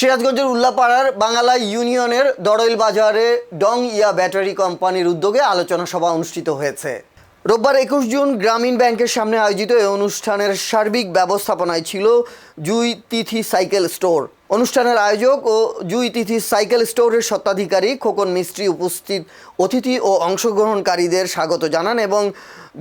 সিরাজগঞ্জের উল্লাপাড়ার বাঙ্গালা ইউনিয়নের দড়ইল বাজারে ডং ইয়া ব্যাটারি কোম্পানির উদ্যোগে আলোচনা সভা অনুষ্ঠিত হয়েছে। রোববার 21 জুন গ্রামীণ ব্যাংকের সামনে আয়োজিত এই অনুষ্ঠানের সার্বিক ব্যবস্থাপনায় ছিল জুই তিথি সাইকেল স্টোর। অনুষ্ঠানের আয়োজক ও জুই তিথি সাইকেল স্টোরের স্বত্বাধিকারী খোকন মিস্ত্রি উপস্থিত অতিথি ও অংশগ্রহণকারীদের স্বাগত জানান এবং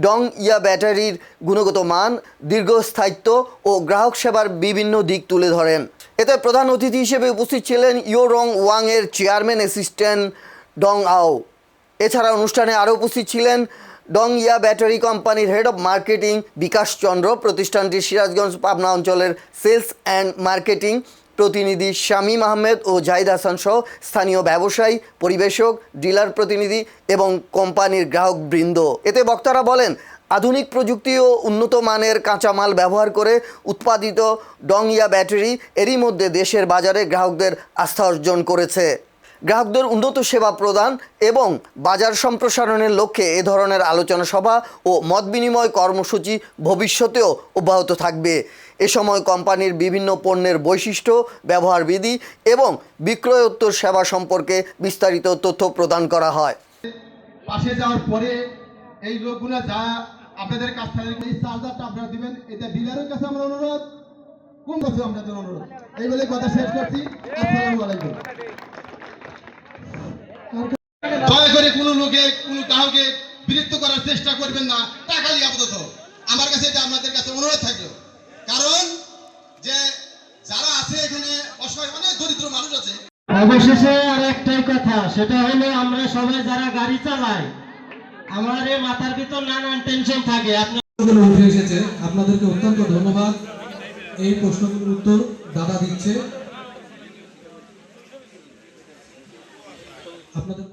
ডং ইয়া ব্যাটারির গুণগত মান, দীর্ঘস্থায়িত্ব ও গ্রাহক সেবার বিভিন্ন দিক তুলে ধরেন। এতে প্রধান অতিথি হিসেবে উপস্থিত ছিলেন ইয়ো রং ওয়াং এর চেয়ারম্যান অ্যাসিস্ট্যান্ট ডং আও। এছাড়া অনুষ্ঠানে আরও উপস্থিত ছিলেন ডং ইয়া ব্যাটারি কোম্পানির হেড অব মার্কেটিং বিকাশ চন্দ্র, প্রতিষ্ঠানটির সিরাজগঞ্জ পাবনা অঞ্চলের সেলস অ্যান্ড মার্কেটিং প্রতিনিধি শামীম আহমেদ ও জাহিদ হাসান সহ স্থানীয় ব্যবসায়ী, পরিবেশক, ডিলার প্রতিনিধি এবং কোম্পানির গ্রাহকবৃন্দ। এতে বক্তারা বলেন, আধুনিক প্রযুক্তি ও উন্নত মানের কাঁচামাল ব্যবহার করে উৎপাদিত ডং ইয়া ব্যাটারি এরই মধ্যে দেশের বাজারে গ্রাহকদের আস্থা অর্জন করেছে। গ্রাহকদের উন্নত সেবা প্রদান এবং বাজার সম্প্রসারণের লক্ষ্যে এ ধরনের আলোচনা সভা ও মত বিনিময় কর্মসূচি ভবিষ্যতেও অব্যাহত থাকবে। এ সময় কোম্পানির বিভিন্ন পণ্যের বৈশিষ্ট্য, ব্যবহার বিধি এবং বিক্রয়োত্তর সেবা সম্পর্কে বিস্তারিত তথ্য প্রদান করা হয়। পাশে যাওয়ার পরে এই লোকগুলো যা আপনাদের কাছ থেকে এই চার্জারটা আপনারা দিবেন, এটা ডিলারের কাছে আমরা অনুরোধ, কোন কাছে আপনাদের অনুরোধ, এই বলে কথা শেষ করছি। আসসালামু আলাইকুম। দয়া করে কোনো লোকে কোনো কাউকে বিরক্ত করার চেষ্টা করবেন না। টাকা নিয়ে আপাতত আমার কাছে এটা আপনাদের কাছে অনুরোধ থাকলো, কারণ যে যারা আছে এখানে অসহায় অনেক দরিদ্র মানুষ আছে। অবশেষে আর একটাই কথা, সেটা হলো আমরা সবাই যারা গাড়ি চালাই আমাদের মাথার ভিতর নানান টেনশন থাকে। আপনারা উঠে এসেছে, আপনাদেরকে অত্যন্ত ধন্যবাদ। এই প্রশ্নগুলোর উত্তর দাদা দিচ্ছে আপনাদের।